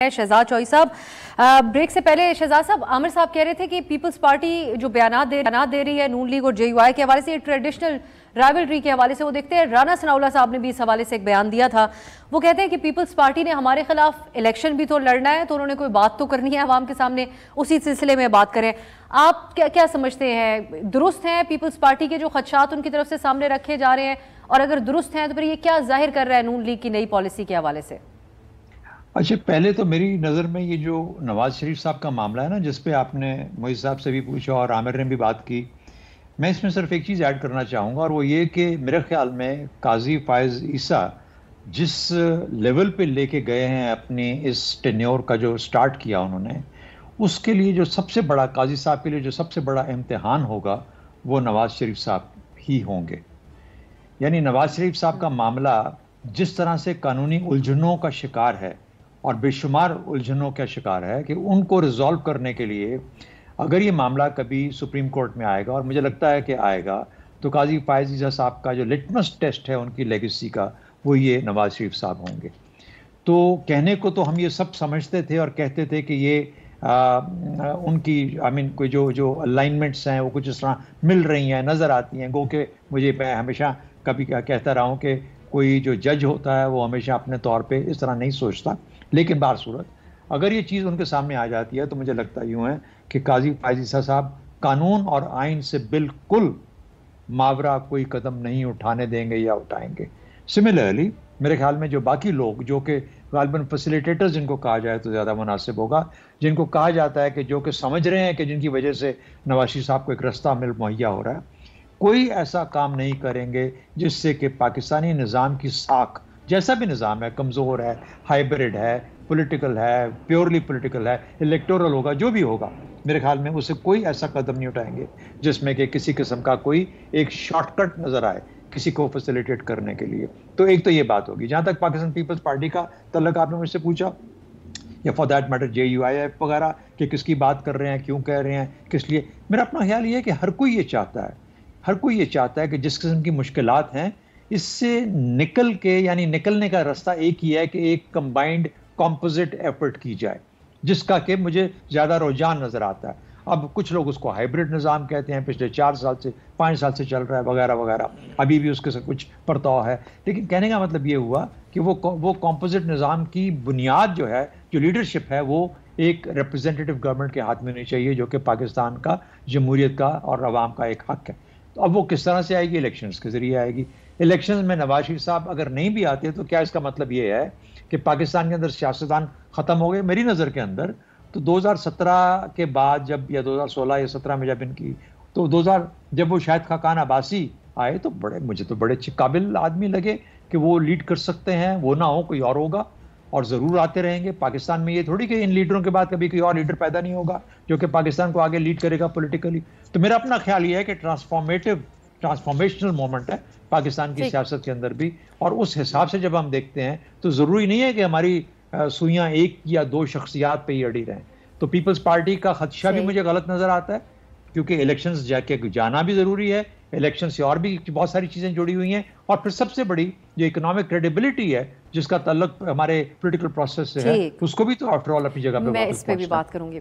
شہزاد چوئی صاحب، بریک سے پہلے شہزاد صاحب عامر صاحب کہہ رہے تھے کہ پیپلز پارٹی جو بیانات دے رہی ہے نون لیگ اور جے یو آئی کے حوالے سے، ٹریڈیشنل رائیولری کے حوالے سے وہ دیکھتے ہیں۔ رانا ثناءاللہ صاحب نے بھی اس حوالے سے ایک بیان دیا تھا، وہ کہتے ہیں کہ پیپلز پارٹی نے ہمارے خلاف الیکشن بھی تو لڑنا ہے، تو انہوں نے کوئی بات تو کرنی ہے عوام کے سامنے، اسی سلسلے میں بات کریں۔ آپ کیا سمجھتے ہیں، درست ہیں پیپلز پارٹی کے جو خدشات ان کی طرف سے سامنے رکھے جا رہے ہیں، اور اگر درست ہیں تو پھر یہ کیا ظاہر کر رہا ہے نون لیگ کی نئی پالیسی کے حوالے سے؟ اچھا، پہلے تو میری نظر میں یہ جو نواز شریف صاحب کا معاملہ ہے نا، جس پہ آپ نے معیز صاحب سے بھی پوچھا اور عامر نے بھی بات کی، میں اس میں صرف ایک چیز ایڈ کرنا چاہوں گا، اور وہ یہ کہ میرے خیال میں قاضی فائز عیسیٰ جس لیول پہ لے کے گئے ہیں اپنی اس ٹینیور کا جو سٹارٹ کیا انہوں نے، اس کے لیے جو سب سے بڑا قاضی صاحب کے لیے جو سب سے بڑا امتحان ہوگا وہ نواز شریف صاحب ہی ہوں گے۔ یعنی نواز شریف صاحب کا معاملہ جس طرح سے قانونی الجھنوں کا شکار ہے اور بے شمار الجھنوں کا شکار ہے، کہ ان کو ریزالو کرنے کے لیے اگر یہ معاملہ کبھی سپریم کورٹ میں آئے گا، اور مجھے لگتا ہے کہ آئے گا، تو قاضی فائز عیسیٰ صاحب کا جو لٹمس ٹیسٹ ہے ان کی لیگیسی کا، وہ یہ نواز شریف صاحب ہوں گے۔ تو کہنے کو تو ہم یہ سب سمجھتے تھے اور کہتے تھے کہ یہ ان کی کوئی جو الائنمنٹس ہیں وہ کچھ اس طرح مل رہی ہیں، نظر آتی ہیں، گو کہ میں ہمیشہ کبھی کہتا رہا ہوں کہ کوئی جو جج ہوتا ہے وہ ہمیشہ اپنے طور پہ اس طرح نہیں سوچتا، لیکن بہر صورت اگر یہ چیز ان کے سامنے آ جاتی ہے تو مجھے لگتا یوں ہے کہ قاضی فائز عیسیٰ صاحب قانون اور آئین سے بالکل ماورا کوئی قدم نہیں اٹھانے دیں گے یا اٹھائیں گے۔ سملرلی میرے خیال میں جو باقی لوگ جو کہ غالباً فیسیلیٹیٹر جن کو کہا جائے تو زیادہ مناسب ہوگا، جن کو کہا جاتا ہے کہ جو کہ سمجھ رہے ہیں کہ جن کی وجہ سے نواز شریف صاحب کو ایک رستہ مہیا ہو رہا ہے، کوئی ایسا کام نہیں کریں گے جس سے کہ پاکستانی نظام کی ساکھ، جیسا بھی نظام ہے، کمزور ہے، ہائیبرڈ ہے، پولیٹیکل ہے، پیورلی پولیٹیکل ہے، الیکٹورل ہوگا، جو بھی ہوگا، میرے خیال میں اسے کوئی ایسا قدم نہیں اٹھائیں گے جس میں کہ کسی قسم کا کوئی ایک شارٹ کٹ نظر آئے کسی کو فیسیلیٹیٹ کرنے کے لیے۔ تو ایک تو یہ بات ہوگی۔ جہاں تک پاکستان پیپلز پارٹی کا تعلق آپ نے مجھ سے پوچھا، یا for that matter J U I F وغیرہ، کہ کس کی بات کر رہے ہیں، کیوں کہہ رہے ہیں، کس لیے، میرا اپنا خیال یہ ہے کہ ہر کوئی یہ چاہتا ہے کہ جس قسم کی مشکلات ہیں اس سے نکل کے، یعنی نکلنے کا راستہ ایک ہی ہے کہ ایک کمبائنڈ کمپوزٹ ایفرٹ کی جائے، جس کا کہ مجھے زیادہ رجحان نظر آتا ہے۔ اب کچھ لوگ اس کو ہائیبرڈ نظام کہتے ہیں، پچھلے 5 سال سے چل رہا ہے وغیرہ وغیرہ، ابھی بھی اس کے ساتھ کچھ پرتاؤ ہے، لیکن کہنے کا مطلب یہ ہوا کہ وہ کمپوزٹ نظام کی بنیاد جو ہے، جو لیڈرشپ ہے، وہ ایک ریپرزینٹیٹیو گورنمنٹ کے ہاتھ میں ہونی چاہیے، جو کہ پاکستان کا، جمہوریت کا اور عوام کا ایک حق ہے۔ تو اب وہ کس طرح سے آئے گی؟ الیکشنز کے ذریعے آئے گی۔ الیکشنز میں نواز شریف صاحب اگر نہیں بھی آتے تو کیا اس کا مطلب یہ ہے کہ پاکستان کے اندر سیاستدان ختم ہو گئے؟ میری نظر کے اندر تو 2017 کے بعد، جب یا 2016 یا 17 میں جب ان کی، تو جب وہ شاہد خاقان عباسی آئے تو مجھے تو بڑے قابل آدمی لگے کہ وہ لیڈ کر سکتے ہیں، وہ نہ ہو کوئی اور ہوگا، اور ضرور آتے رہیں گے۔ پاکستان میں یہ تھوڑی کہ ان لیڈروں کے بعد کبھی کوئی اور لیڈر پیدا نہیں ہوگا جو کہ پاکستان کو آگے لیڈ کرے گا پولیٹیکلی۔ تو میرا اپنا خیال یہ ہے کہ ٹرانسفارمیشنل مومنٹ ہے پاکستان کی سیاست کے اندر بھی، اور اس حساب سے جب ہم دیکھتے ہیں تو ضروری نہیں ہے کہ ہماری سوئیاں ایک یا دو شخصیات پہ ہی اڑی رہیں۔ تو پیپلز پارٹی کا خدشہ بھی مجھے غلط نظر آتا ہے، کیونکہ الیکشنز جا کے جانا بھی ضروری ہے، الیکشن سے اور بھی بہت ساری چیزیں جڑی ہوئی ہیں، اور پھر سب سے بڑی جو اکنامک کریڈیبلٹی ہے جس کا تعلق ہمارے پولیٹیکل پروسیس سے ہے، اس کو بھی تو آفٹر آل اپنی جگہ پہ میں اس پہ بھی بات کروں گی۔